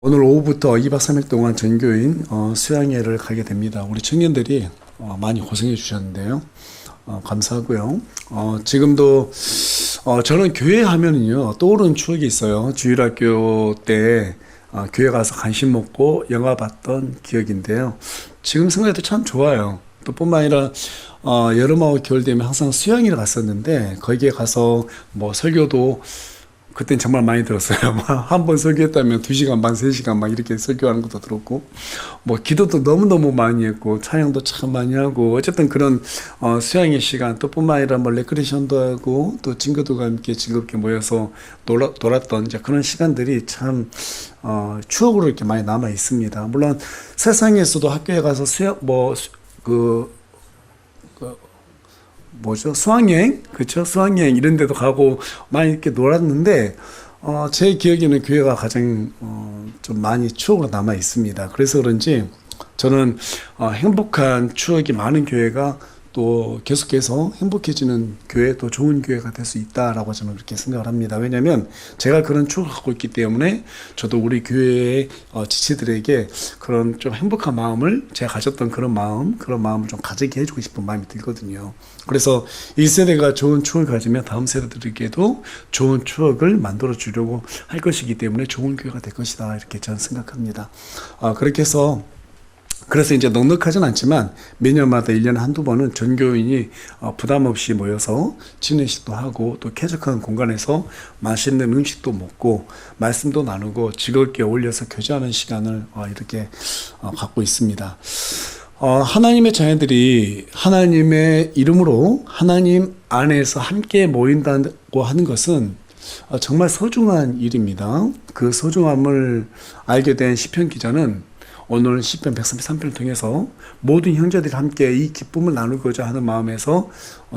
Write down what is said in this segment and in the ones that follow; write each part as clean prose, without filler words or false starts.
오늘 오후부터 2박 3일 동안 전교인 수양회를 가게 됩니다. 우리 청년들이 많이 고생해 주셨는데요. 감사하고요. 지금도 저는 교회 하면은요 떠오르는 추억이 있어요. 주일학교 때 교회 가서 간식 먹고 영화 봤던 기억인데요. 지금 생각해도 참 좋아요. 또 뿐만 아니라 여름하고 겨울 되면 항상 수양회를 갔었는데 거기에 가서 뭐 설교도 그땐 정말 많이 들었어요. 한 번 설교했다면 2시간 반, 3시간 막 이렇게 설교하는 것도 들었고, 뭐 기도도 너무너무 많이 했고, 찬양도 참 많이 하고, 어쨌든 그런 수양의 시간, 또 뿐만 아니라 뭐 레크레이션도 하고, 또 친구들과 함께 즐겁게 모여서 놀았던 이제 그런 시간들이 참 추억으로 이렇게 많이 남아 있습니다. 물론 세상에서도 학교에 가서 수학여행? 그쵸? 수학여행 이런 데도 가고 많이 이렇게 놀았는데, 제 기억에는 교회가 가장, 좀 많이 추억으로 남아 있습니다. 그래서 그런지 저는, 행복한 추억이 많은 교회가 또 계속해서 행복해지는 교회, 또 좋은 교회가 될 수 있다라고 저는 그렇게 생각을 합니다. 왜냐하면 제가 그런 추억을 갖고 있기 때문에 저도 우리 교회의 지체들에게 그런 좀 행복한 마음을 제가 가졌던 그런 마음을 좀 가지게 해주고 싶은 마음이 들거든요. 그래서 1세대가 좋은 추억을 가지면 다음 세대들에게도 좋은 추억을 만들어 주려고 할 것이기 때문에 좋은 교회가 될 것이다. 이렇게 저는 생각합니다. 그렇게 해서 그래서 이제 넉넉하진 않지만 매년마다 1년에 한두 번은 전교인이 부담 없이 모여서 진회식도 하고 또 쾌적한 공간에서 맛있는 음식도 먹고 말씀도 나누고 즐겁게 어울려서 교제하는 시간을 이렇게 갖고 있습니다. 하나님의 자녀들이 하나님의 이름으로 하나님 안에서 함께 모인다고 하는 것은 정말 소중한 일입니다. 그 소중함을 알게 된 시편 기자는 오늘 시편 133편을 통해서 모든 형제들이 함께 이 기쁨을 나누고자 하는 마음에서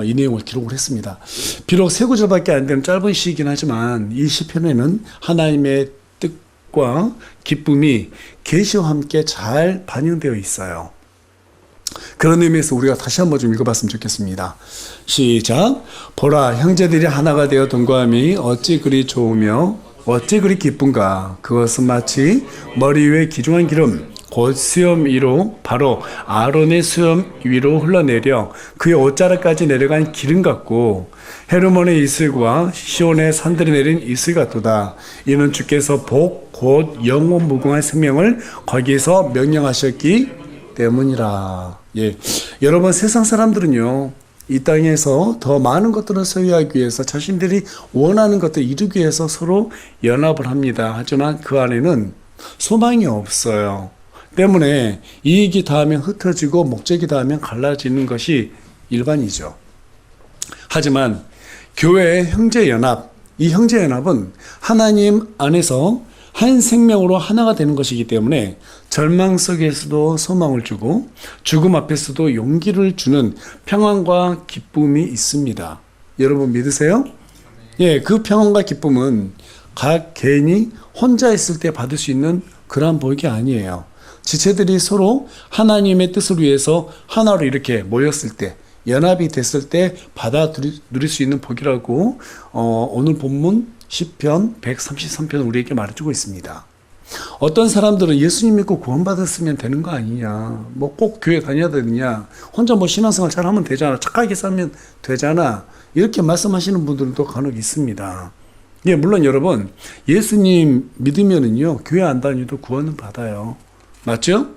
이 내용을 기록을 했습니다. 비록 3구절밖에 안 되는 짧은 시이긴 하지만 이 시편에는 하나님의 뜻과 기쁨이 계시와 함께 잘 반영되어 있어요. 그런 의미에서 우리가 다시 한번 좀 읽어봤으면 좋겠습니다. 시작. 보라, 형제들이 하나가 되어 동거함이 어찌 그리 좋으며 어찌 그리 기쁜가. 그것은 마치 머리 위에 기중한 기름 곧 수염 위로 바로 아론의 수염 위로 흘러내려 그의 옷자락까지 내려간 기름 같고 헤르몬의 이슬과 시온의 산들이 내린 이슬 같도다. 이는 주께서 복 곧 영원 무궁한 생명을 거기에서 명령하셨기 때문이라. 예, 여러분 세상 사람들은요 이 땅에서 더 많은 것들을 소유하기 위해서 자신들이 원하는 것들을 이루기 위해서 서로 연합을 합니다. 하지만 그 안에는 소망이 없어요. 때문에 이익이 닿으면 흩어지고 목적이 닿으면 갈라지는 것이 일반이죠. 하지만 교회의 형제연합, 이 형제연합은 하나님 안에서 한 생명으로 하나가 되는 것이기 때문에 절망 속에서도 소망을 주고 죽음 앞에서도 용기를 주는 평안과 기쁨이 있습니다. 여러분 믿으세요? 예, 그 평안과 기쁨은 각 개인이 혼자 있을 때 받을 수 있는 그러한 복이 아니에요. 지체들이 서로 하나님의 뜻을 위해서 하나로 이렇게 모였을 때, 연합이 됐을 때 누릴 수 있는 복이라고 오늘 본문 시편 133편 우리에게 말해주고 있습니다. 어떤 사람들은 예수님 믿고 구원받았으면 되는 거 아니냐, 뭐 꼭 교회 다녀야 되느냐, 혼자 뭐 신앙생활 잘하면 되잖아, 착하게 살면 되잖아, 이렇게 말씀하시는 분들도 간혹 있습니다. 예, 물론 여러분 예수님 믿으면은요 교회 안 다니도 구원은 받아요. 맞죠?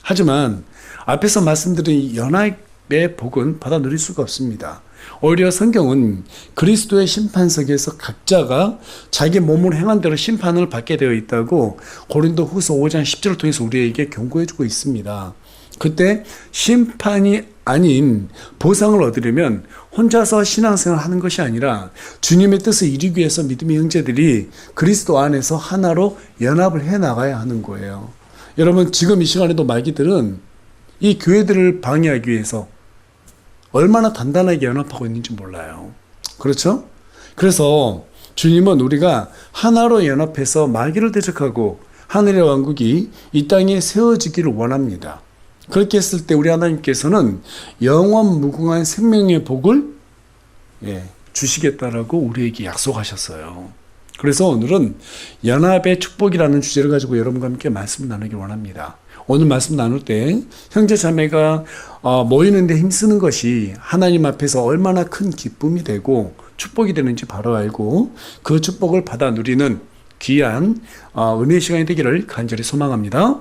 하지만 앞에서 말씀드린 연합의 복은 받아 누릴 수가 없습니다. 오히려 성경은 그리스도의 심판석에서 각자가 자기 몸으로 행한 대로 심판을 받게 되어 있다고 고린도후서 5장 10절을 통해서 우리에게 경고해주고 있습니다. 그때 심판이 아닌 보상을 얻으려면 혼자서 신앙생활을 하는 것이 아니라 주님의 뜻을 이루기 위해서 믿음의 형제들이 그리스도 안에서 하나로 연합을 해나가야 하는 거예요. 여러분 지금 이 시간에도 마귀들은 이 교회들을 방해하기 위해서 얼마나 단단하게 연합하고 있는지 몰라요. 그렇죠? 그래서 주님은 우리가 하나로 연합해서 마귀를 대적하고 하늘의 왕국이 이 땅에 세워지기를 원합니다. 그렇게 했을 때 우리 하나님께서는 영원 무궁한 생명의 복을 주시겠다라고 우리에게 약속하셨어요. 그래서 오늘은 연합의 축복이라는 주제를 가지고 여러분과 함께 말씀을 나누기 원합니다. 오늘 말씀 나눌 때 형제 자매가 모이는데 힘쓰는 것이 하나님 앞에서 얼마나 큰 기쁨이 되고 축복이 되는지 바로 알고 그 축복을 받아 누리는 귀한 은혜의 시간이 되기를 간절히 소망합니다.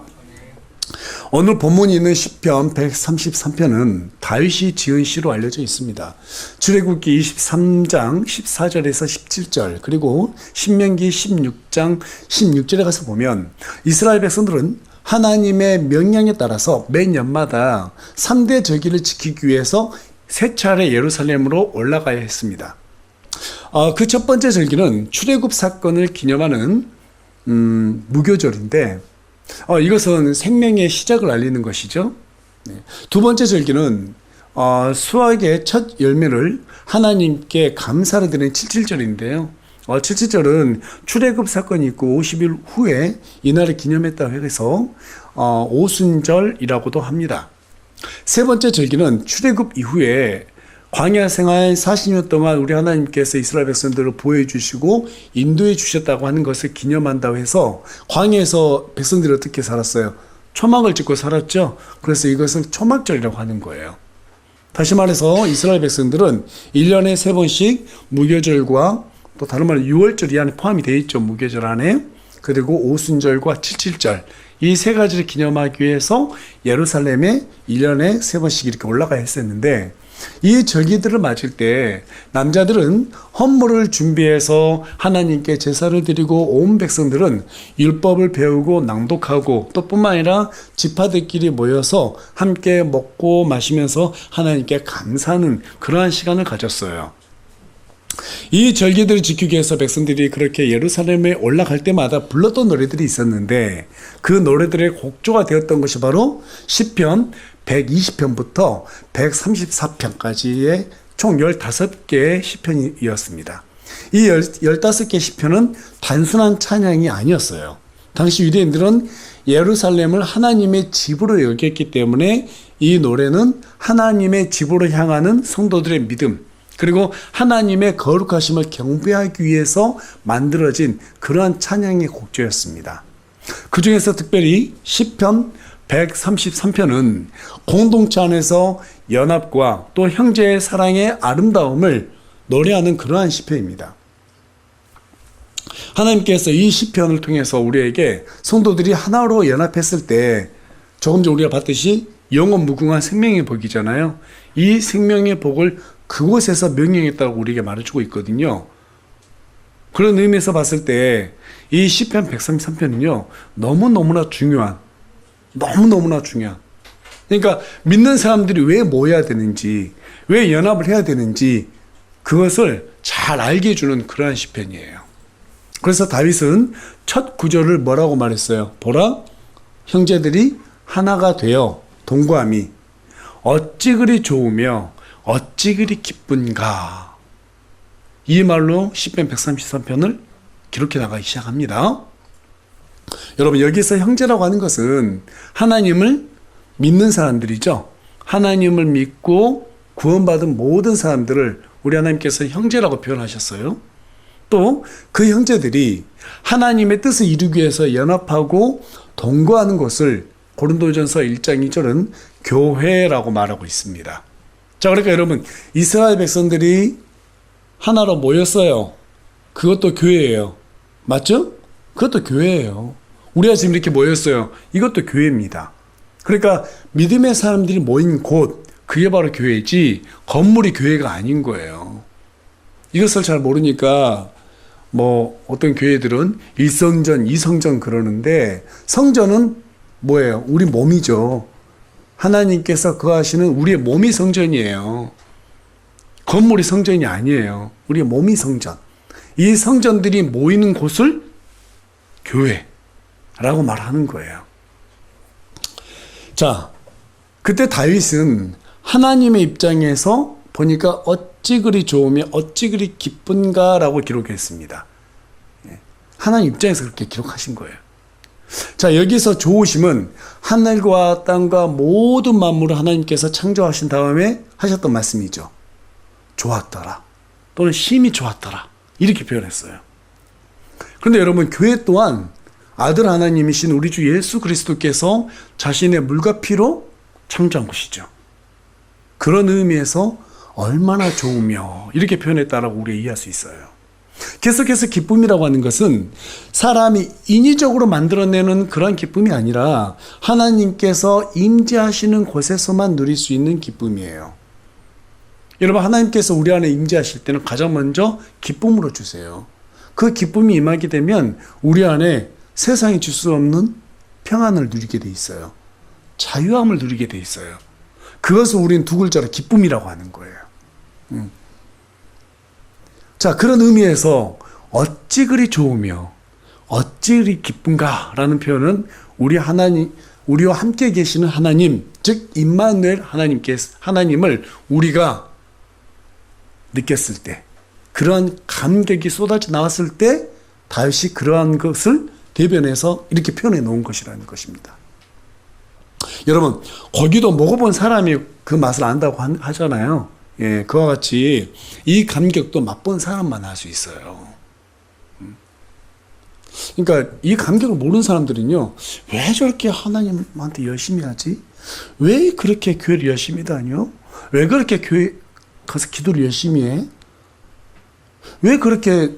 오늘 본문이 있는 시편 133편은 다윗이 지은 시로 알려져 있습니다. 출애굽기 23장 14절에서 17절 그리고 신명기 16장 16절에 가서 보면 이스라엘 백성들은 하나님의 명령에 따라서 매 년마다 3대 절기를 지키기 위해서 세 차례 예루살렘으로 올라가야 했습니다. 그 첫 번째 절기는 출애굽 사건을 기념하는 무교절인데 이것은 생명의 시작을 알리는 것이죠. 두 번째 절기는 수확의 첫 열매를 하나님께 감사를 드리는 칠칠절인데요. 칠칠절은 출애굽 사건이 있고 50일 후에 이날을 기념했다고 해서 오순절이라고도 합니다. 세 번째 절기는 출애굽 이후에 광야 생활 40년 동안 우리 하나님께서 이스라엘 백성들을 보호해 주시고 인도해 주셨다고 하는 것을 기념한다고 해서 광야에서 백성들이 어떻게 살았어요? 초막을 짓고 살았죠. 그래서 이것을 초막절이라고 하는 거예요. 다시 말해서 이스라엘 백성들은 1년에 3번씩 무교절과 또 다른 말로 6월절 이 안에 포함이 되어 있죠. 무교절 안에. 그리고 오순절과 칠칠절 이 세 가지를 기념하기 위해서 예루살렘에 1년에 3번씩 이렇게 올라가야 했었는데 이 절기들을 맞을 때 남자들은 헌물을 준비해서 하나님께 제사를 드리고 온 백성들은 율법을 배우고 낭독하고 또 뿐만 아니라 지파들끼리 모여서 함께 먹고 마시면서 하나님께 감사하는 그러한 시간을 가졌어요. 이 절기들을 지키기 위해서 백성들이 그렇게 예루살렘에 올라갈 때마다 불렀던 노래들이 있었는데 그 노래들의 곡조가 되었던 것이 바로 시편 120편부터 134편까지의 총 15개의 시편이었습니다. 이 15개 시편은 단순한 찬양이 아니었어요. 당시 유대인들은 예루살렘을 하나님의 집으로 여겼기 때문에 이 노래는 하나님의 집으로 향하는 성도들의 믿음 그리고 하나님의 거룩하심을 경배하기 위해서 만들어진 그러한 찬양의 곡조였습니다. 그 중에서 특별히 시편 133편은 공동체 안에서 연합과 또 형제의 사랑의 아름다움을 노래하는 그러한 시편입니다. 하나님께서 이 시편을 통해서 우리에게 성도들이 하나로 연합했을 때 조금 전 우리가 봤듯이 영원 무궁한 생명의 복이잖아요. 이 생명의 복을 그곳에서 명령했다고 우리에게 말해주고 있거든요. 그런 의미에서 봤을 때 이 시편 133편은요 너무너무나 중요한 그러니까 믿는 사람들이 왜 모여야 되는지 왜 연합을 해야 되는지 그것을 잘 알게 해주는 그러한 시편이에요. 그래서 다윗은 첫 구절을 뭐라고 말했어요? 보라 형제들이 하나가 되어 동거함이 어찌 그리 좋으며 어찌 그리 기쁜가. 이 말로 시편 133편을 기록해 나가기 시작합니다. 여러분 여기서 형제라고 하는 것은 하나님을 믿는 사람들이죠. 하나님을 믿고 구원받은 모든 사람들을 우리 하나님께서 형제라고 표현하셨어요. 또 그 형제들이 하나님의 뜻을 이루기 위해서 연합하고 동거하는 것을 고린도전서 1장 2절은 교회라고 말하고 있습니다. 자, 그러니까 여러분 이스라엘 백성들이 하나로 모였어요. 그것도 교회예요. 맞죠? 그것도 교회예요. 우리가 지금 이렇게 모였어요. 이것도 교회입니다. 그러니까 믿음의 사람들이 모인 곳 그게 바로 교회지 건물이 교회가 아닌 거예요. 이것을 잘 모르니까 어떤 교회들은 1성전, 2성전 그러는데 성전은 뭐예요? 우리 몸이죠. 하나님께서 거하시는 우리의 몸이 성전이에요. 건물이 성전이 아니에요. 우리의 몸이 성전. 이 성전들이 모이는 곳을 교회라고 말하는 거예요. 자, 그때 다윗은 하나님의 입장에서 보니까 어찌 그리 좋으며 어찌 그리 기쁜가라고 기록했습니다. 하나님 입장에서 그렇게 기록하신 거예요. 자, 여기서 좋으심은 하늘과 땅과 모든 만물을 하나님께서 창조하신 다음에 하셨던 말씀이죠. 좋았더라 또는 심히 좋았더라 이렇게 표현했어요. 그런데 여러분, 교회 또한 아들 하나님이신 우리 주 예수 그리스도께서 자신의 물과 피로 창조한 것이죠. 그런 의미에서 얼마나 좋으며 이렇게 표현했다라고 우리가 이해할 수 있어요. 계속해서 기쁨이라고 하는 것은 사람이 인위적으로 만들어내는 그런 기쁨이 아니라 하나님께서 임재하시는 곳에서만 누릴 수 있는 기쁨이에요. 여러분, 하나님께서 우리 안에 임재하실 때는 가장 먼저 기쁨으로 주세요. 그 기쁨이 임하게 되면 우리 안에 세상이 줄 수 없는 평안을 누리게 돼 있어요. 자유함을 누리게 돼 있어요. 그것을 우리는 두 글자로 기쁨이라고 하는 거예요. 자, 그런 의미에서 어찌 그리 좋으며 어찌 그리 기쁜가 라는 표현은 우리와 함께 계시는 하나님, 즉 임마누엘 하나님을 우리가 느꼈을 때, 그러한 감격이 쏟아져 나왔을 때 다윗이 그러한 것을 대변해서 이렇게 표현해 놓은 것이라는 것입니다. 여러분, 고기도 먹어본 사람이 그 맛을 안다고 하잖아요. 예, 그와 같이 이 감격도 맛본 사람만 알 수 있어요. 그러니까 이 감격을 모르는 사람들은요, 왜 저렇게 하나님한테 열심히 하지? 왜 그렇게 교회를 열심히 다녀? 왜 그렇게 교회 가서 기도를 열심히 해? 왜 그렇게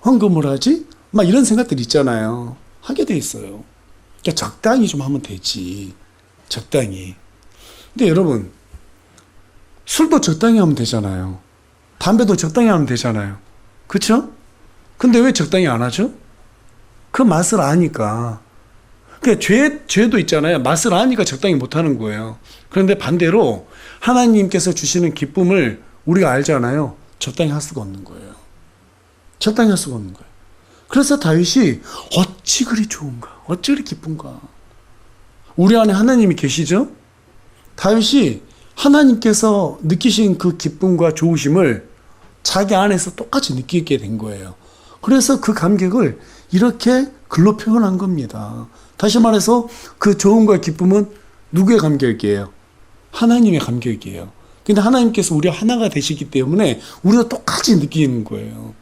헌금을 하지? 막 이런 생각들이 있잖아요. 하게 돼 있어요. 그러니까 적당히 좀 하면 되지. 적당히. 근데 여러분, 술도 적당히 하면 되잖아요. 담배도 적당히 하면 되잖아요. 그쵸? 근데 왜 적당히 안 하죠? 그 맛을 아니까. 그러니까 죄도 있잖아요. 맛을 아니까 적당히 못 하는 거예요. 그런데 반대로 하나님께서 주시는 기쁨을 우리가 알잖아요. 적당히 할 수가 없는 거예요. 적당히 할 수가 없는 거예요. 그래서 다윗이 어찌 그리 좋은가, 어찌 그리 기쁜가. 우리 안에 하나님이 계시죠? 다윗이 하나님께서 느끼신 그 기쁨과 좋으심을 자기 안에서 똑같이 느끼게 된 거예요. 그래서 그 감격을 이렇게 글로 표현한 겁니다. 다시 말해서 그 좋음과 기쁨은 누구의 감격이에요? 하나님의 감격이에요. 근데 하나님께서 우리와 하나가 되시기 때문에 우리가 똑같이 느끼는 거예요.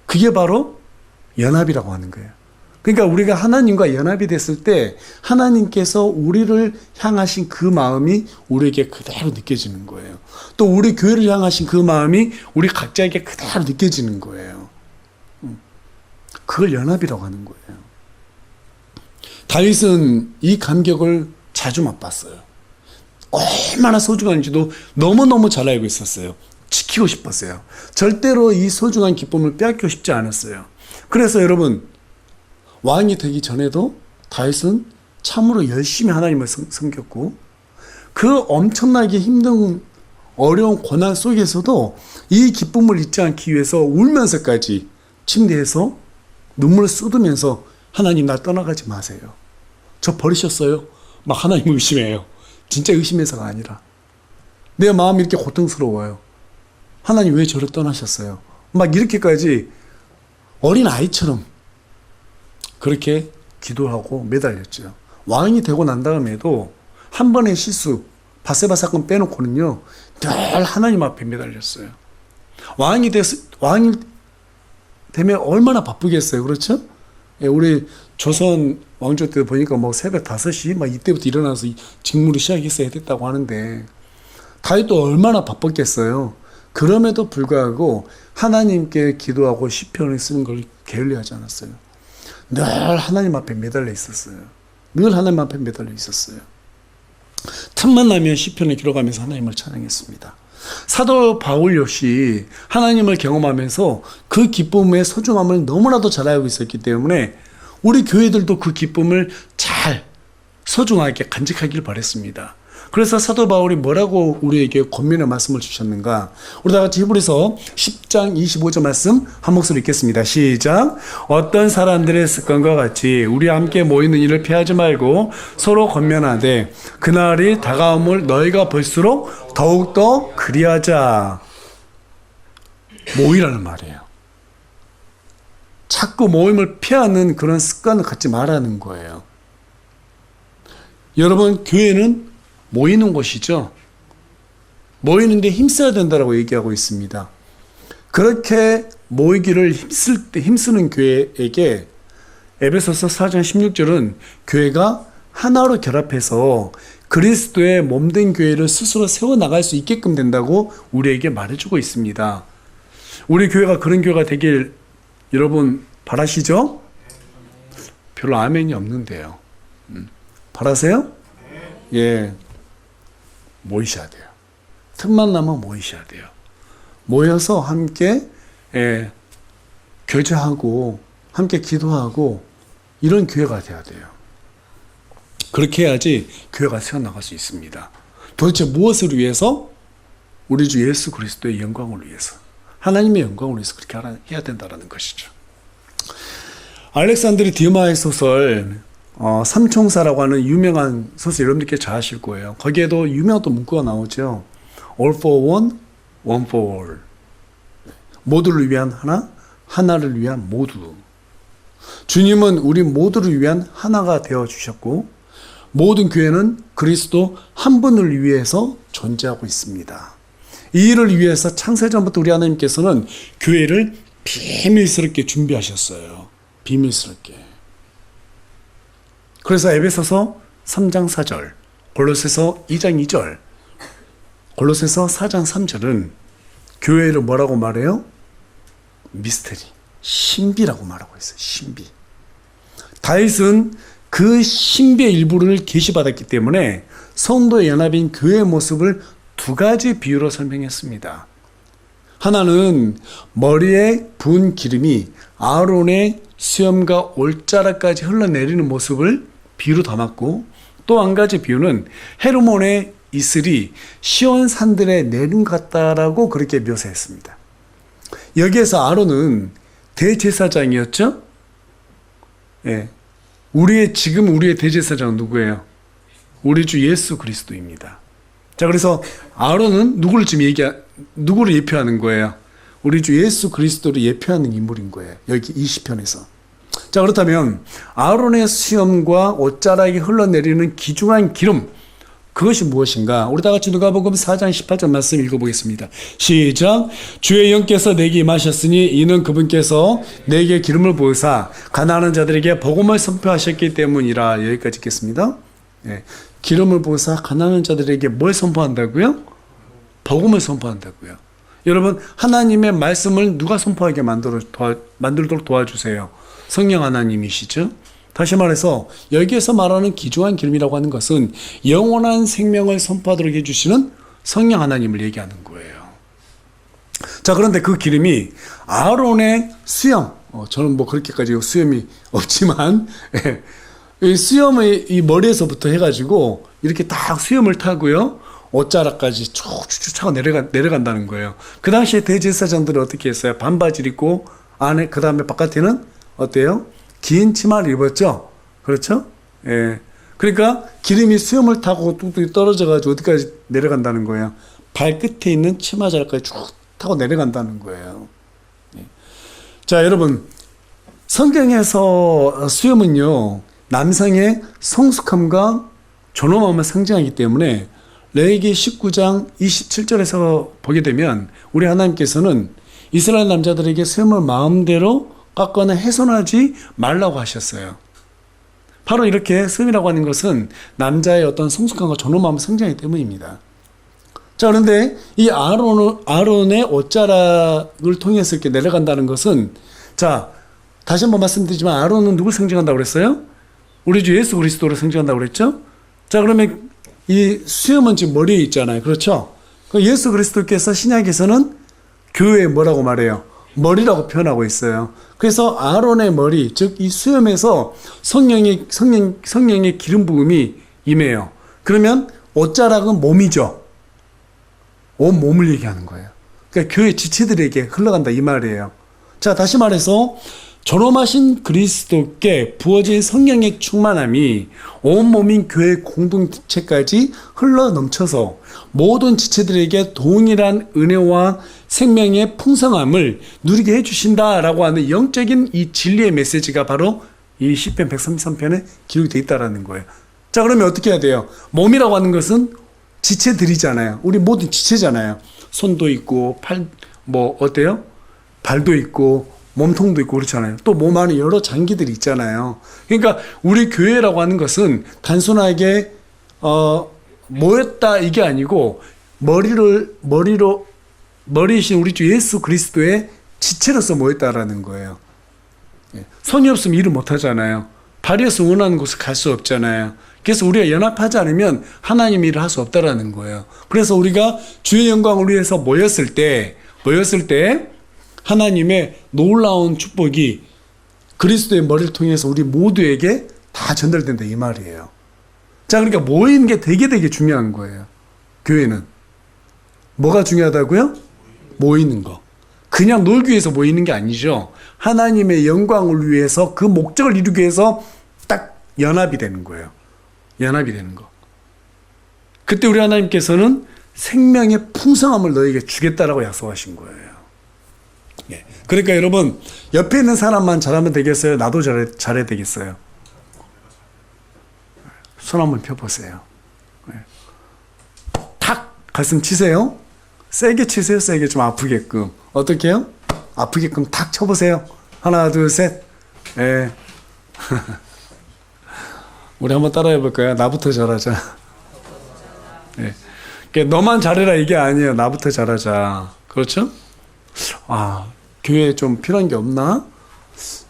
그게 바로 연합이라고 하는 거예요. 그러니까 우리가 하나님과 연합이 됐을 때 하나님께서 우리를 향하신 그 마음이 우리에게 그대로 느껴지는 거예요. 또 우리 교회를 향하신 그 마음이 우리 각자에게 그대로 느껴지는 거예요. 그걸 연합이라고 하는 거예요. 다윗은 이 감격을 자주 맛봤어요. 얼마나 소중한지도 너무너무 잘 알고 있었어요. 지키고 싶었어요. 절대로 이 소중한 기쁨을 빼앗기고 싶지 않았어요. 그래서 여러분, 왕이 되기 전에도 다윗은 참으로 열심히 하나님을 섬겼고, 그 엄청나게 힘든 어려운 고난 속에서도 이 기쁨을 잊지 않기 위해서 울면서까지 침대에서 눈물을 쏟으면서 하나님 나 떠나가지 마세요. 저 버리셨어요? 막 하나님 의심해요. 진짜 의심해서가 아니라 내 마음이 이렇게 고통스러워요. 하나님 왜 저를 떠나셨어요? 막 이렇게까지 어린 아이처럼 그렇게 기도하고 매달렸죠. 왕이 되고 난 다음에도 한 번의 실수, 바세바 사건 빼놓고는요, 늘 하나님 앞에 매달렸어요. 왕이 되면 얼마나 바쁘겠어요. 그렇죠? 예, 우리 조선 왕조 때 보니까 뭐 새벽 5시 막 이때부터 일어나서 직무를 시작했어야 됐다고 하는데, 다윗도 얼마나 바빴겠어요. 그럼에도 불구하고 하나님께 기도하고 시편을 쓰는 걸 게을리하지 않았어요. 늘 하나님 앞에 매달려 있었어요. 늘 하나님 앞에 매달려 있었어요. 틈만 나면 시편을 기록하면서 하나님을 찬양했습니다. 사도 바울 역시 하나님을 경험하면서 그 기쁨의 소중함을 너무나도 잘 알고 있었기 때문에 우리 교회들도 그 기쁨을 잘 소중하게 간직하길 바랬습니다. 그래서 사도 바울이 뭐라고 우리에게 권면의 말씀을 주셨는가? 우리 다 같이 히브리서 10장 25절 말씀 한 목소리 읽겠습니다. 시작. 어떤 사람들의 습관과 같이 우리와 함께 모이는 일을 피하지 말고 서로 권면하되 그날이 다가옴을 너희가 볼수록 더욱더 그리하자. 모이라는 말이에요. 자꾸 모임을 피하는 그런 습관을 갖지 말라는 거예요. 여러분, 교회는 모이는 곳이죠. 모이는데 힘써야 된다고 얘기하고 있습니다. 그렇게 모이기를 힘쓰는 교회에게 에베소서 4장 16절은 교회가 하나로 결합해서 그리스도의 몸된 교회를 스스로 세워나갈 수 있게끔 된다고 우리에게 말해주고 있습니다. 우리 교회가 그런 교회가 되길 여러분 바라시죠? 별로 아멘이 없는데요. 바라세요? 예. 모이셔야 돼요. 틈만 나면 모이셔야 돼요. 모여서 함께 교제하고 함께 기도하고 이런 교회가 돼야 돼요. 그렇게 해야지 교회가 세워나갈 수 있습니다. 도대체 무엇을 위해서? 우리 주 예수 그리스도의 영광을 위해서, 하나님의 영광을 위해서 그렇게 해야 된다는 것이죠. 알렉산드리 디마의 소설 삼총사라고 하는 유명한 소설 여러분들께 잘 아실 거예요. 거기에도 유명한 또 문구가 나오죠. All for one, one for all. 모두를 위한 하나, 하나를 위한 모두. 주님은 우리 모두를 위한 하나가 되어주셨고 모든 교회는 그리스도 한 분을 위해서 존재하고 있습니다. 이 일을 위해서 창세전부터 우리 하나님께서는 교회를 비밀스럽게 준비하셨어요. 비밀스럽게. 그래서 에베소서 3장 4절, 골로새서 2장 2절, 골로새서 4장 3절은 교회를 뭐라고 말해요? 미스테리, 신비라고 말하고 있어요. 신비. 다윗은 그 신비의 일부를 계시받았기 때문에 성도의 연합인 교회의 모습을 두 가지 비유로 설명했습니다. 하나는 머리에 부은 기름이 아론의 수염과 올자락까지 흘러내리는 모습을 비유로 담았고, 또 한 가지 비유는 헤르몬의 이슬이 시온 산들에 내린 것 같다라고 그렇게 묘사했습니다. 여기에서 아론은 대제사장이었죠? 예. 지금 우리의 대제사장은 누구예요? 우리 주 예수 그리스도입니다. 자, 그래서 아론은 누구를 예표하는 거예요? 우리 주 예수 그리스도를 예표하는 인물인 거예요. 여기 이 시편에서. 자, 그렇다면 아론의 수염과 옷자락이 흘러내리는 귀중한 기름, 그것이 무엇인가? 우리 다 같이 누가복음 4장 18절 말씀 읽어보겠습니다. 시작. 주의 영께서 내게 임하셨으니 이는 그분께서 내게 기름을 부으사 가난한 자들에게 복음을 선포하셨기 때문이라. 여기까지 읽겠습니다. 네. 기름을 부으사 가난한 자들에게 뭘 선포한다고요? 복음을 선포한다고요. 여러분, 하나님의 말씀을 누가 선포하게 만들도록 도와주세요? 성령 하나님이시죠? 다시 말해서 여기에서 말하는 귀중한 기름이라고 하는 것은 영원한 생명을 선포하도록 해주시는 성령 하나님을 얘기하는 거예요. 자, 그런데 그 기름이 아론의 수염, 저는 뭐 그렇게까지 수염이 없지만 이 수염의 이 머리에서부터 해가지고 이렇게 딱 수염을 타고요, 옷자락까지 쭉쭉쭉 차고 내려간다는 거예요. 그 당시에 대제사장들은 어떻게 했어요? 반바지를 입고 안에, 그 다음에 바깥에는 어때요? 긴 치마를 입었죠? 그렇죠? 예. 그러니까 기름이 수염을 타고 뚝뚝 떨어져가지고 어디까지 내려간다는 거예요? 발끝에 있는 치마자락까지 쭉 타고 내려간다는 거예요. 예. 자, 여러분, 성경에서 수염은요, 남성의 성숙함과 존엄함을 상징하기 때문에 레위기 19장 27절에서 보게 되면 우리 하나님께서는 이스라엘 남자들에게 수염을 마음대로 깎거나 훼손하지 말라고 하셨어요. 바로 이렇게 수염이라고 하는 것은 남자의 어떤 성숙함과 존엄함을 상징하기 때문입니다. 자, 그런데 이 아론의 옷자락을 통해서 이렇게 내려간다는 것은, 자, 다시 한번 말씀드리지만 아론은 누굴 상징한다고 그랬어요? 우리 주 예수 그리스도를 상징한다고 그랬죠? 자, 그러면 이 수염은 지금 머리에 있잖아요. 그렇죠? 예수 그리스도께서 신약에서는 교회에 뭐라고 말해요? 머리라고 표현하고 있어요. 그래서 아론의 머리, 즉 이 수염에서 성령의 기름 부음이 임해요. 그러면 옷자락은 몸이죠. 온 몸을 얘기하는 거예요. 그러니까 교회 지체들에게 흘러간다 이 말이에요. 자, 다시 말해서 존엄하신 그리스도께 부어진 성령의 충만함이 온몸인 교회 공동체까지 흘러넘쳐서 모든 지체들에게 동일한 은혜와 생명의 풍성함을 누리게 해주신다라고 하는 영적인 이 진리의 메시지가 바로 이 시편 133편에 기록이 되어 있다는 거예요. 자, 그러면 어떻게 해야 돼요? 몸이라고 하는 것은 지체들이잖아요. 우리 모든 지체잖아요. 손도 있고 팔, 뭐 어때요? 발도 있고 몸통도 있고 그렇잖아요. 또 몸 안에 여러 장기들이 있잖아요. 그러니까 우리 교회라고 하는 것은 단순하게 모였다 이게 아니고 머리이신 우리 주 예수 그리스도의 지체로서 모였다라는 거예요. 손이 없으면 일을 못 하잖아요. 발이 없으면 원하는 곳을 갈 수 없잖아요. 그래서 우리가 연합하지 않으면 하나님 일을 할 수 없다라는 거예요. 그래서 우리가 주의 영광을 위해서 모였을 때 하나님의 놀라운 축복이 그리스도의 머리를 통해서 우리 모두에게 다 전달된다 이 말이에요. 자, 그러니까 모이는 게 되게 중요한 거예요. 교회는 뭐가 중요하다고요? 모이는 거. 그냥 놀기 위해서 모이는 게 아니죠. 하나님의 영광을 위해서 그 목적을 이루기 위해서 딱 연합이 되는 거예요. 연합이 되는 거. 그때 우리 하나님께서는 생명의 풍성함을 너에게 주겠다라고 약속하신 거예요. 예. 그러니까 여러분, 옆에 있는 사람만 잘하면 되겠어요? 나도 잘해야 되겠어요? 손 한번 펴보세요. 예. 탁! 가슴 치세요. 세게 치세요. 세게 좀 아프게끔. 어떻게 해요? 아프게끔 탁 쳐보세요. 하나, 둘, 셋. 예. 우리 한번 따라해 볼까요? 나부터 잘하자. 예. 그러니까 너만 잘해라 이게 아니에요. 나부터 잘하자. 그렇죠? 아, 교회에 좀 필요한 게 없나?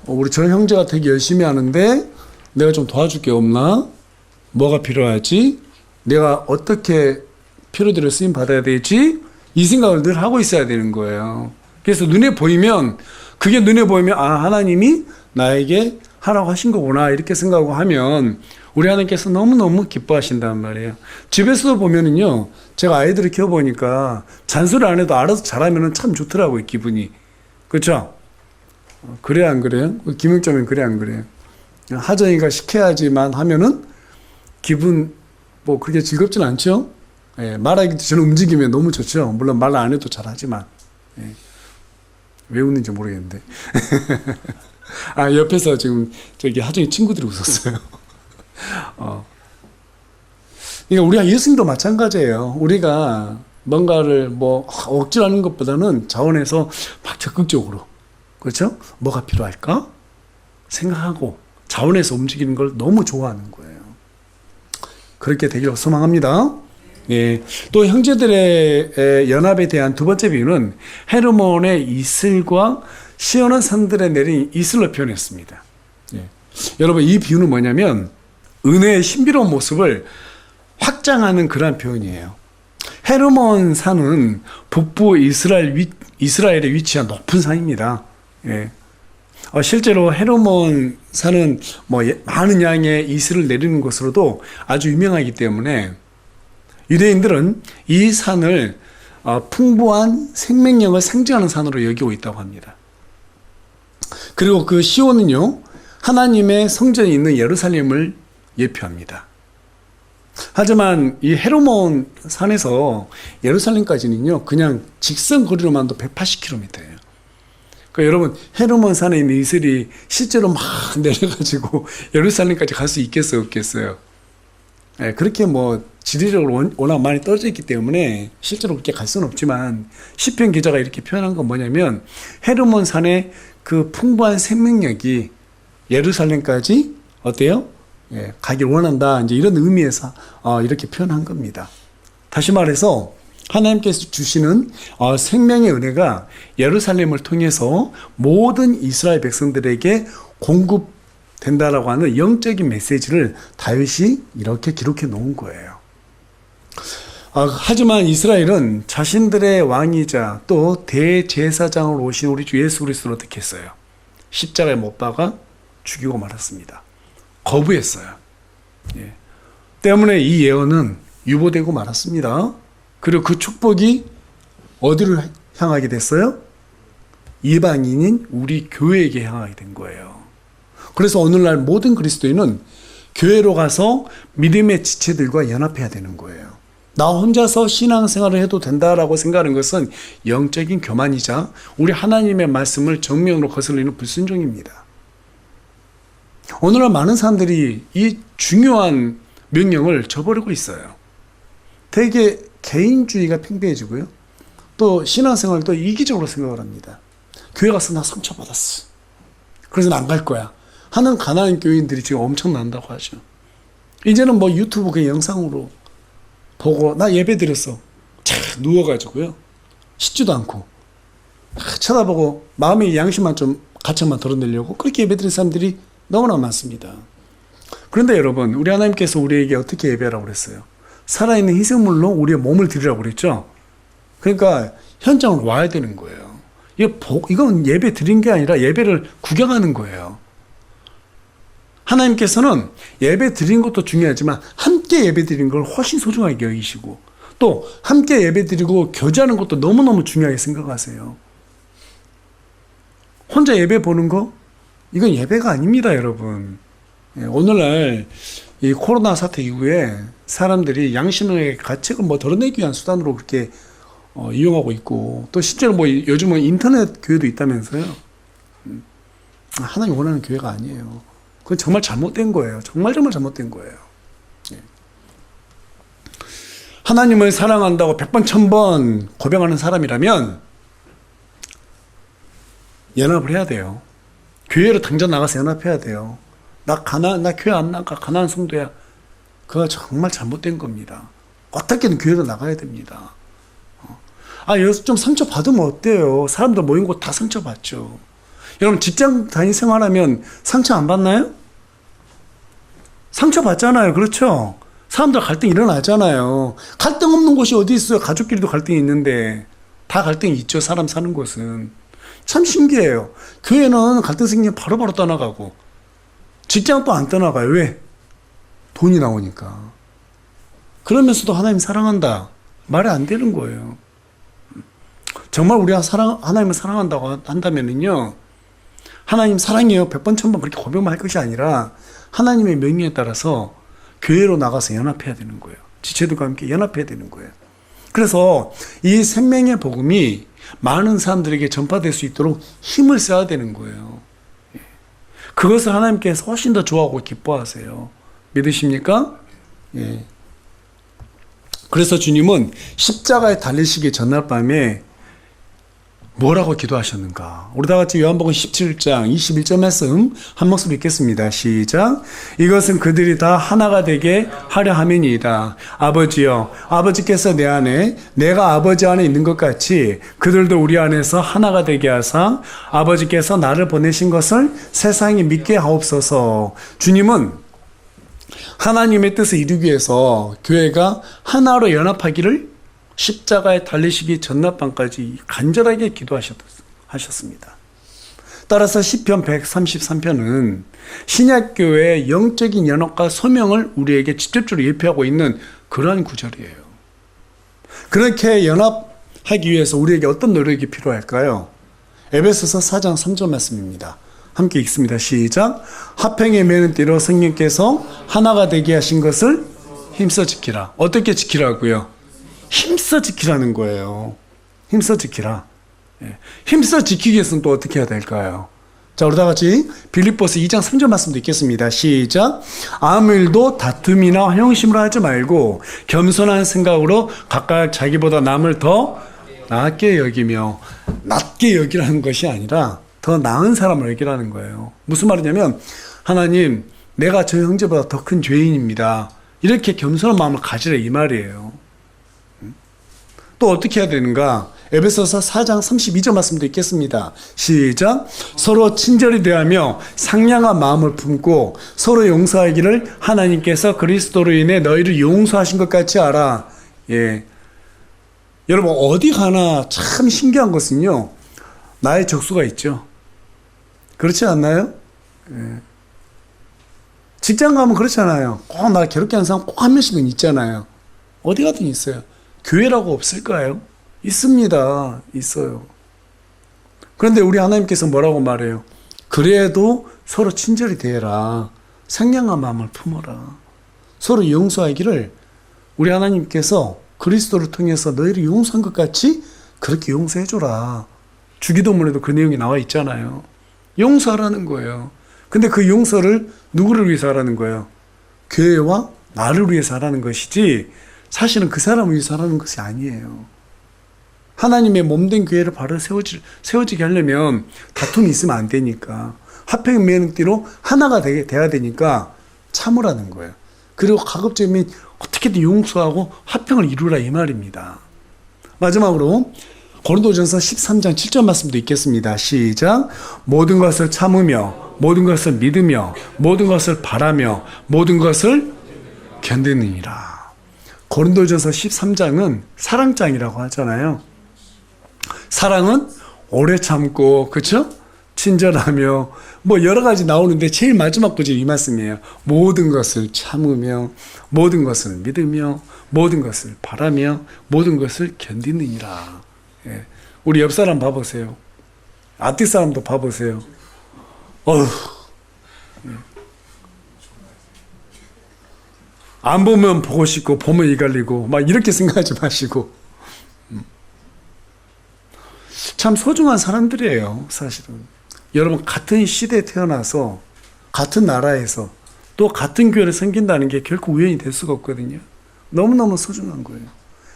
우리 저 형제가 되게 열심히 하는데 내가 좀 도와줄 게 없나? 뭐가 필요하지? 내가 어떻게 필요들을 쓰임 받아야 되지? 이 생각을 늘 하고 있어야 되는 거예요. 그래서 그게 눈에 보이면 아, 하나님이 나에게 하라고 하신 거구나 이렇게 생각하고 하면 우리 하나님께서 너무너무 기뻐하신단 말이에요. 집에서도 보면은요, 제가 아이들을 키워보니까 잔소리 안 해도 알아서 잘하면 참 좋더라고요, 기분이. 그렇죠? 그래 안 그래요? 김영점은 그래 안 그래요? 하정이가 시켜야지만 하면은 기분 뭐 그렇게 즐겁진 않죠? 예, 말하기도 전에 움직이면 너무 좋죠. 물론 말 안 해도 잘하지만. 예. 왜 웃는지 모르겠는데. 아, 옆에서 지금 저기 하정이 친구들이 웃었어요. 그러니까 우리가 예수님도 마찬가지예요. 우리가 뭔가를 뭐 억지로 하는 것보다는 자원해서 막 적극적으로, 그렇죠? 뭐가 필요할까? 생각하고 자원해서 움직이는 걸 너무 좋아하는 거예요. 그렇게 되기를 소망합니다. 예. 또 형제들의 연합에 대한 두 번째 비유는 헤르몬의 이슬과 시원한 산들에 내린 이슬로 표현했습니다. 예. 여러분, 이 비유는 뭐냐면 은혜의 신비로운 모습을 확장하는 그러한 표현이에요. 헤르몬 산은 북부 이스라엘에 위치한 높은 산입니다. 예. 실제로 헤르몬 산은 뭐 많은 양의 이슬을 내리는 곳으로도 아주 유명하기 때문에 유대인들은 이 산을 풍부한 생명력을 상징하는 산으로 여기고 있다고 합니다. 그리고 그 시온은요, 하나님의 성전이 있는 예루살렘을 예표합니다. 하지만 이 헤르몬 산에서 예루살렘까지는요, 그냥 직선 거리로만도 180km예요. 그러니까 여러분, 헤르몬 산에 있는 이슬이 실제로 막 내려가지고 예루살렘까지 갈 수 있겠어요, 없겠어요? 예, 그렇게 뭐 지리적으로 워낙 많이 떨어져 있기 때문에 실제로 그렇게 갈 수는 없지만 시편 기자가 이렇게 표현한 건 뭐냐면 헤르몬 산의 그 풍부한 생명력이 예루살렘까지 어때요? 예, 가길 원한다. 이제 이런 의미에서 이렇게 표현한 겁니다. 다시 말해서 하나님께서 주시는 생명의 은혜가 예루살렘을 통해서 모든 이스라엘 백성들에게 공급된다라고 하는 영적인 메시지를 다윗이 이렇게 기록해 놓은 거예요. 하지만 이스라엘은 자신들의 왕이자 또 대제사장으로 오신 우리 주 예수 그리스도를 어떻게 했어요? 십자가에 못 박아 죽이고 말았습니다. 거부했어요. 예. 때문에 이 예언은 유보되고 말았습니다. 그리고 그 축복이 어디를 향하게 됐어요? 이방인인 우리 교회에게 향하게 된 거예요. 그래서 오늘날 모든 그리스도인은 교회로 가서 믿음의 지체들과 연합해야 되는 거예요. 나 혼자서 신앙생활을 해도 된다라고 생각하는 것은 영적인 교만이자 우리 하나님의 말씀을 정면으로 거슬리는 불순종입니다. 오늘날 많은 사람들이 이 중요한 명령을 저버리고 있어요. 되게 개인주의가 팽배해지고요. 또 신앙생활도 이기적으로 생각을 합니다. 교회 가서 나 상처받았어. 그래서 난 안 갈 거야. 하는 가난한 교인들이 지금 엄청 난다고 하죠. 이제는 뭐 유튜브 그 영상으로 보고 나 예배 드렸어. 착 누워가지고요. 씻지도 않고 쳐다보고 마음의 양심만 좀 가책만 덜어내려고 그렇게 예배 드린 사람들이 너무나 많습니다. 그런데 여러분, 우리 하나님께서 우리에게 어떻게 예배하라고 그랬어요? 살아있는 희생물로 우리의 몸을 드리라고 그랬죠. 그러니까 현장으로 와야 되는 거예요. 이건 예배 드린 게 아니라 예배를 구경하는 거예요. 하나님께서는 예배 드린 것도 중요하지만 함께 예배 드린 걸 훨씬 소중하게 여기시고 또 함께 예배 드리고 교제하는 것도 너무너무 중요하게 생각하세요. 혼자 예배 보는 거? 이건 예배가 아닙니다, 여러분. 오늘날 이 코로나 사태 이후에 사람들이 양심의 가책을 뭐 덜어내기 위한 수단으로 그렇게 이용하고 있고 또 실제로 뭐 요즘은 인터넷 교회도 있다면서요. 하나님 원하는 교회가 아니에요. 그건 정말 잘못된 거예요. 정말 잘못된 거예요. 하나님을 사랑한다고 100번 1000번 고백하는 사람이라면 연합을 해야 돼요. 교회로 당장 나가서 연합해야 돼요. 나 교회 안 나가. 가난한 성도야. 그거 정말 잘못된 겁니다. 어떻게든 교회로 나가야 됩니다. 여기서 좀 상처받으면 어때요? 사람들 모인 곳 다 상처받죠. 여러분, 직장 다니 생활하면 상처 안 받나요? 상처받잖아요. 그렇죠? 사람들 갈등 일어나잖아요. 갈등 없는 곳이 어디 있어요? 가족끼리도 갈등이 있는데. 다 갈등이 있죠. 사람 사는 곳은. 참 신기해요. 교회는 갈등 생기면 바로바로 떠나가고 직장 또 안 떠나가요. 왜? 돈이 나오니까. 그러면서도 하나님 사랑한다. 말이 안 되는 거예요. 정말 우리가 하나님을 사랑한다고 한다면은요, 하나님 사랑해요 100번 1000번 그렇게 고백만 할 것이 아니라 하나님의 명령에 따라서 교회로 나가서 연합해야 되는 거예요. 지체들과 함께 연합해야 되는 거예요. 그래서 이 생명의 복음이 많은 사람들에게 전파될 수 있도록 힘을 써야 되는 거예요. 그것을 하나님께서 훨씬 더 좋아하고 기뻐하세요. 믿으십니까? 예. 그래서 주님은 십자가에 달리시기 전날 밤에 뭐라고 기도하셨는가? 우리 다 같이 요한복음 17장 21절 말씀 한 목소리 읽겠습니다. 시작. 이것은 그들이 다 하나가 되게 하려 함이니이다. 아버지여, 아버지께서 내 안에 내가 아버지 안에 있는 것 같이 그들도 우리 안에서 하나가 되게 하사 아버지께서 나를 보내신 것을 세상이 믿게 하옵소서. 주님은 하나님의 뜻을 이루기 위해서 교회가 하나로 연합하기를 십자가에 달리시기 전날밤까지 간절하게 기도하셨습니다. 따라서 시편 133편은 신약교회의 영적인 연합과 소명을 우리에게 직접적으로 예표하고 있는 그러한 구절이에요. 그렇게 연합하기 위해서 우리에게 어떤 노력이 필요할까요? 에베소서 4장 3절 말씀입니다. 함께 읽습니다. 시작. 화평에 매는 띠로 성령께서 하나가 되게 하신 것을 힘써 지키라. 어떻게 지키라고요? 힘써 지키라는 거예요. 힘써 지키라. 힘써 지키기 위해서는 또 어떻게 해야 될까요? 자, 우리 다 같이 빌립보서 2장 3절 말씀도 읽겠습니다. 시작. 아무 일도 다툼이나 형심으로 하지 말고 겸손한 생각으로 각각 자기보다 남을 더 낮게 여기며, 낮게 여기라는 것이 아니라 더 나은 사람을 여기라는 거예요. 무슨 말이냐면, 하나님, 내가 저 형제보다 더 큰 죄인입니다. 이렇게 겸손한 마음을 가지라 이 말이에요. 또 어떻게 해야 되는가? 에베소서 4장 32절 말씀도 읽겠습니다. 시작. 서로 친절히 대하며 상냥한 마음을 품고 서로 용서하기를 하나님께서 그리스도로 인해 너희를 용서하신 것 같이 알아. 예. 여러분, 어디 가나 참 신기한 것은요, 나의 적수가 있죠. 그렇지 않나요? 예. 직장 가면 그렇잖아요. 꼭 나 괴롭게 하는 사람 꼭 한 명씩은 있잖아요. 어디 가든 있어요. 교회라고 없을까요? 있습니다. 있어요. 그런데 우리 하나님께서 뭐라고 말해요? 그래도 서로 친절히 대해라. 상냥한 마음을 품어라. 서로 용서하기를 우리 하나님께서 그리스도를 통해서 너희를 용서한 것 같이 그렇게 용서해줘라. 주기도문에도 그 내용이 나와 있잖아요. 용서하라는 거예요. 근데 그 용서를 누구를 위해서 하라는 거예요? 교회와 나를 위해서 하라는 것이지 사실은 그 사람을 위해서 하라는 것이 아니에요. 하나님의 몸된 교회를 바로 세워지게 하려면 다툼이 있으면 안 되니까 화평면띠로 하나가 돼야 되니까 참으라는 거예요. 그리고 가급적이면 어떻게든 용서하고 화평을 이루라 이 말입니다. 마지막으로 고린도전서 13장 7절 말씀도 있겠습니다. 시작. 모든 것을 참으며 모든 것을 믿으며 모든 것을 바라며 모든 것을 견디느니라. 고린도전서 13장은 사랑장이라고 하잖아요. 사랑은 오래 참고, 그렇죠? 친절하며 뭐 여러 가지 나오는데 제일 마지막 구절이 이 말씀이에요. 모든 것을 참으며 모든 것을 믿으며 모든 것을 바라며 모든 것을 견디느니라. 예. 우리 옆 사람 봐보세요. 앞뒤 사람도 봐보세요. 어휴. 예. 안 보면 보고 싶고 보면 이갈리고 막 이렇게 생각하지 마시고. 참 소중한 사람들이에요, 사실은. 여러분, 같은 시대에 태어나서 같은 나라에서 또 같은 교회를 섬긴다는 게 결코 우연이 될 수가 없거든요. 너무너무 소중한 거예요.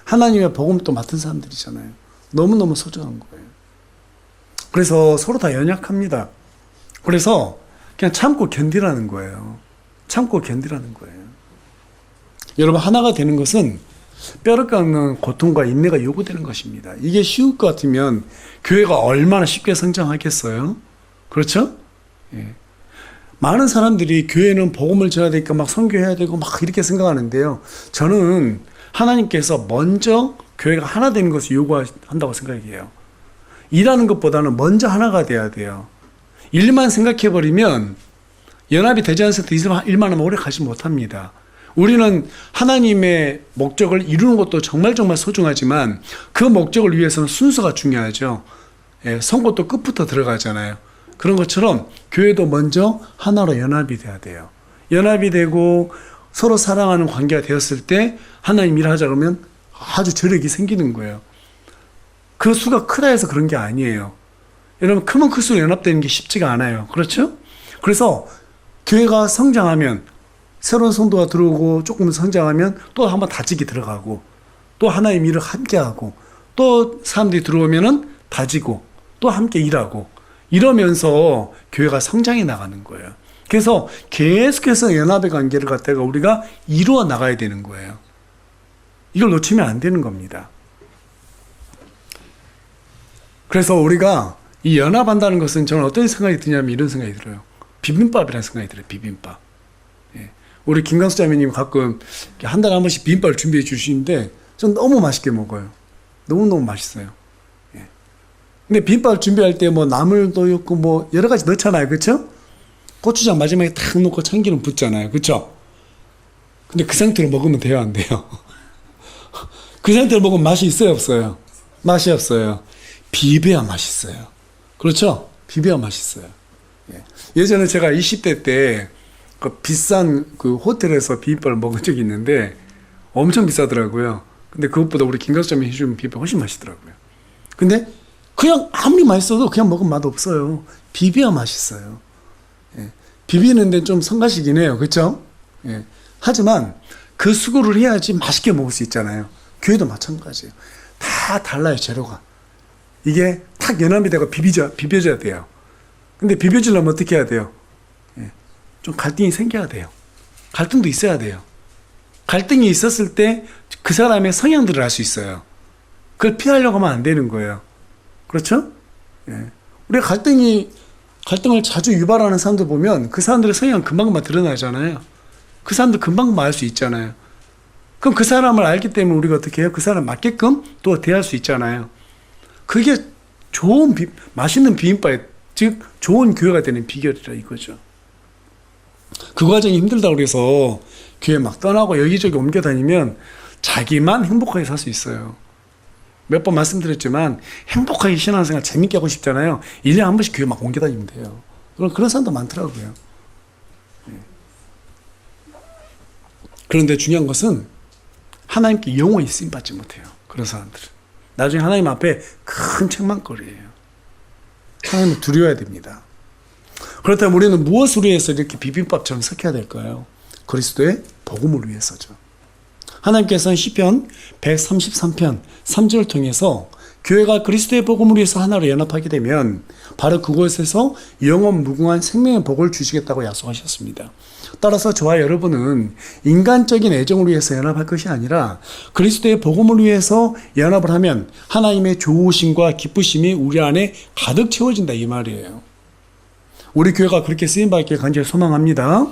하나님의 복음을 또 맡은 사람들이잖아요. 너무너무 소중한 거예요. 그래서 서로 다 연약합니다. 그래서 그냥 참고 견디라는 거예요. 참고 견디라는 거예요. 여러분, 하나가 되는 것은 뼈를 깎는 고통과 인내가 요구되는 것입니다. 이게 쉬울 것 같으면 교회가 얼마나 쉽게 성장하겠어요? 그렇죠? 예. 많은 사람들이 교회는 복음을 전해야 되니까 막 선교해야 되고 막 이렇게 생각하는데요. 저는 하나님께서 먼저 교회가 하나 되는 것을 요구한다고 생각해요. 일하는 것보다는 먼저 하나가 돼야 돼요. 일만 생각해버리면 연합이 되지 않은 상태에서 일만 하면 오래 가지 못합니다. 우리는 하나님의 목적을 이루는 것도 정말 소중하지만 그 목적을 위해서는 순서가 중요하죠. 예, 선것도 끝부터 들어가잖아요. 그런 것처럼 교회도 먼저 하나로 연합이 돼야 돼요. 연합이 되고 서로 사랑하는 관계가 되었을 때 하나님 일하자 그러면 아주 저력이 생기는 거예요. 그 수가 크다 해서 그런 게 아니에요. 여러분, 크면 클수록 연합되는 게 쉽지가 않아요. 그렇죠? 그래서 교회가 성장하면 새로운 성도가 들어오고 조금 성장하면 또 한번 다지기 들어가고 또 하나님 일을 함께하고 또 사람들이 들어오면은 다지고 또 함께 일하고 이러면서 교회가 성장해 나가는 거예요. 그래서 계속해서 연합의 관계를 갖다가 우리가 이루어 나가야 되는 거예요. 이걸 놓치면 안 되는 겁니다. 그래서 우리가 이 연합한다는 것은 저는 어떤 생각이 드냐면 이런 생각이 들어요. 비빔밥이라는 생각이 들어요. 비빔밥. 예. 우리 김강수 자매님 가끔 한 달에 한 번씩 비빔밥을 준비해 주시는데 전 너무 맛있게 먹어요. 너무너무 맛있어요. 예. 근데 비빔밥을 준비할 때 뭐 나물도 있고 뭐 여러 가지 넣잖아요. 그렇죠? 고추장 마지막에 탁 넣고 참기름 붓잖아요. 그렇죠? 근데 그 상태로 먹으면 돼요, 안 돼요? 그 상태로 먹으면 맛이 있어요, 없어요? 맛이 없어요. 비벼야 맛있어요. 그렇죠? 비벼야 맛있어요. 예. 예전에 제가 20대 때 그 비싼 그 호텔에서 비빔밥을 먹은 적이 있는데 엄청 비싸더라고요. 근데 그것보다 우리 김가수점이 해주는 비빔밥 훨씬 맛있더라고요. 근데 그냥 아무리 맛있어도 그냥 먹으면 맛 없어요. 비벼야 맛있어요. 예. 비비는데 좀 성가시긴 해요. 그렇죠? 예. 하지만 그 수고를 해야지 맛있게 먹을 수 있잖아요. 교회도 마찬가지예요. 다 달라요, 재료가. 이게 탁 연합이 되고 비벼져야 돼요. 근데 비벼지려면 어떻게 해야 돼요? 예. 좀 갈등이 생겨야 돼요. 갈등도 있어야 돼요. 갈등이 있었을 때 그 사람의 성향들을 알 수 있어요. 그걸 피하려고 하면 안 되는 거예요. 그렇죠? 예. 우리가 갈등을 자주 유발하는 사람들 보면 그 사람들의 성향은 금방금방 드러나잖아요. 그 사람들 금방금방 알 수 있잖아요. 그럼 그 사람을 알기 때문에 우리가 어떻게 해요? 그 사람 맞게끔 또 대할 수 있잖아요. 그게 좋은 맛있는 비빔밥, 즉 좋은 교회가 되는 비결이라 이거죠. 그 과정이 힘들다고 그래서 교회 막 떠나고 여기저기 옮겨 다니면 자기만 행복하게 살 수 있어요. 몇 번 말씀드렸지만 행복하게 신앙생활 재밌게 하고 싶잖아요. 1년에 한 번씩 교회 막 옮겨 다니면 돼요. 그런 사람도 많더라고요. 그런데 중요한 것은 하나님께 영원히 쓰임받지 못해요. 그런 사람들은. 나중에 하나님 앞에 큰 책망거리예요. 하나님을 두려워야 됩니다. 그렇다면 우리는 무엇을 위해서 이렇게 비빔밥처럼 섞여야 될까요? 그리스도의 복음을 위해서죠. 하나님께서는 시편 133편 3절을 통해서 교회가 그리스도의 복음을 위해서 하나로 연합하게 되면 바로 그곳에서 영원 무궁한 생명의 복을 주시겠다고 약속하셨습니다. 따라서 저와 여러분은 인간적인 애정을 위해서 연합할 것이 아니라 그리스도의 복음을 위해서 연합을 하면 하나님의 좋으심과 기쁘심이 우리 안에 가득 채워진다 이 말이에요. 우리 교회가 그렇게 쓰임받길 간절히 소망합니다.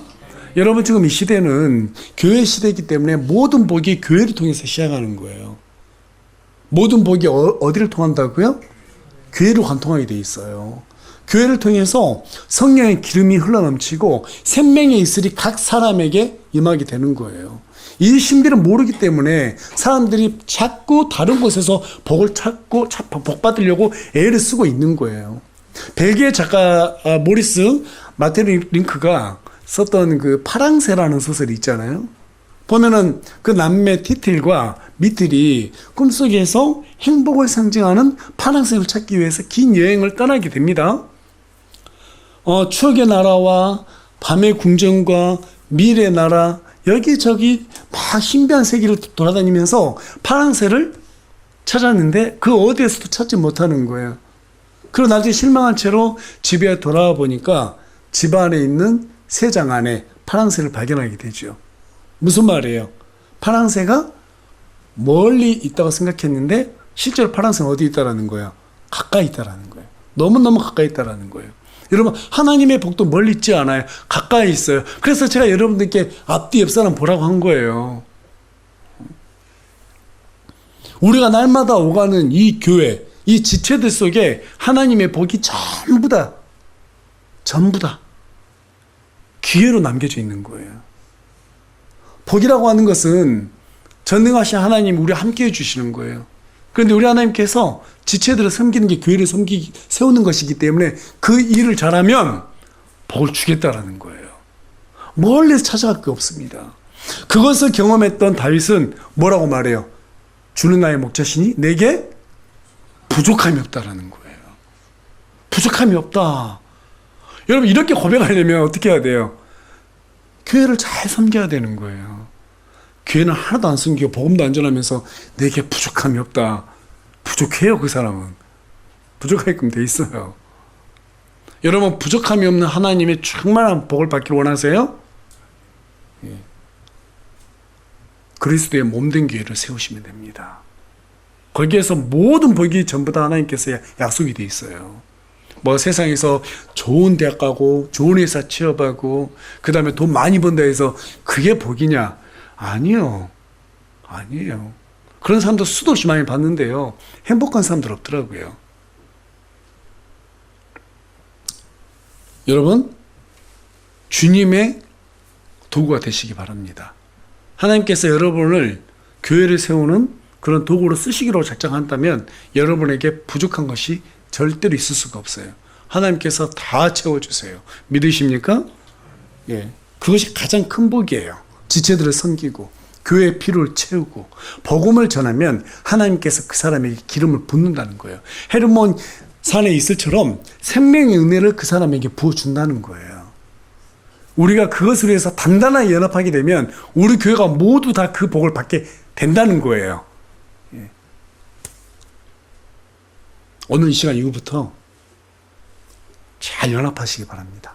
여러분, 지금 이 시대는 교회 시대이기 때문에 모든 복이 교회를 통해서 시작하는 거예요. 모든 복이 어디를 통한다고요? 교회로 관통하게 돼 있어요. 교회를 통해서 성령의 기름이 흘러넘치고 생명의 이슬이 각 사람에게 임하게 되는 거예요. 이 신비를 모르기 때문에 사람들이 자꾸 다른 곳에서 복을 찾고 복 받으려고 애를 쓰고 있는 거예요. 벨기에 작가 모리스 마테링크가 썼던 그 파랑새라는 소설이 있잖아요. 보면은 그 남매 티틸과 미틀이 꿈속에서 행복을 상징하는 파랑새를 찾기 위해서 긴 여행을 떠나게 됩니다. 추억의 나라와 밤의 궁전과 미래의 나라, 여기저기 막 신비한 세계를 돌아다니면서 파랑새를 찾았는데 그 어디에서도 찾지 못하는 거예요. 그리고 나중에 실망한 채로 집에 돌아와 보니까 집 안에 있는 새장 안에 파랑새를 발견하게 되죠. 무슨 말이에요? 파랑새가 멀리 있다고 생각했는데 실제로 파랑새는 어디 있다라는 거예요? 가까이 있다라는 거예요. 너무너무 가까이 있다라는 거예요. 여러분, 하나님의 복도 멀리 있지 않아요. 가까이 있어요. 그래서 제가 여러분들께 앞뒤 옆사람 보라고 한 거예요. 우리가 날마다 오가는 이 교회, 이 지체들 속에 하나님의 복이 전부 다 기회로 남겨져 있는 거예요. 복이라고 하는 것은 전능하신 하나님 우리 함께 해주시는 거예요. 그런데 우리 하나님께서 지체들을 섬기는 게 교회를 세우는 것이기 때문에 그 일을 잘하면 복을 주겠다라는 거예요. 멀리서 찾아갈 게 없습니다. 그것을 경험했던 다윗은 뭐라고 말해요? 주는 나의 목자시니 내게 부족함이 없다라는 거예요. 부족함이 없다. 여러분, 이렇게 고백하려면 어떻게 해야 돼요? 교회를 잘 섬겨야 되는 거예요. 교회는 하나도 안 섬기고 복음도 안 전하면서 내게 부족함이 없다. 부족해요, 그 사람은. 부족하게끔 돼 있어요. 여러분, 부족함이 없는 하나님의 충만한 복을 받기를 원하세요? 예. 그리스도의 몸된 교회를 세우시면 됩니다. 거기에서 모든 복이 전부 다 하나님께서 약속이 돼 있어요. 뭐 세상에서 좋은 대학 가고 좋은 회사 취업하고 그 다음에 돈 많이 번다 해서 그게 복이냐? 아니에요. 그런 사람도 수도 없이 많이 봤는데요. 행복한 사람들 없더라고요. 여러분, 주님의 도구가 되시기 바랍니다. 하나님께서 여러분을 교회를 세우는 그런 도구로 쓰시기로 작정한다면 여러분에게 부족한 것이 절대로 있을 수가 없어요. 하나님께서 다 채워주세요. 믿으십니까? 예, 그것이 가장 큰 복이에요. 지체들을 섬기고 교회의 필요를 채우고 복음을 전하면 하나님께서 그 사람에게 기름을 붓는다는 거예요. 헤르몬 산에 있을처럼 생명의 은혜를 그 사람에게 부어준다는 거예요. 우리가 그것을 위해서 단단하게 연합하게 되면 우리 교회가 모두 다 그 복을 받게 된다는 거예요. 예. 오늘 이 시간 이후부터 잘 연합하시기 바랍니다.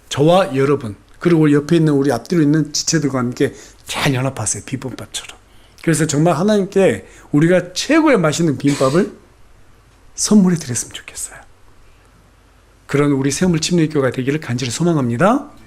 저와 여러분, 그리고 옆에 있는 우리 앞뒤로 있는 지체들과 함께 잘 연합하세요. 비법밥처럼. 그래서 정말 하나님께 우리가 최고의 맛있는 비빔밥을 선물해 드렸으면 좋겠어요. 그런 우리 새우물 침례교회가 되기를 간절히 소망합니다.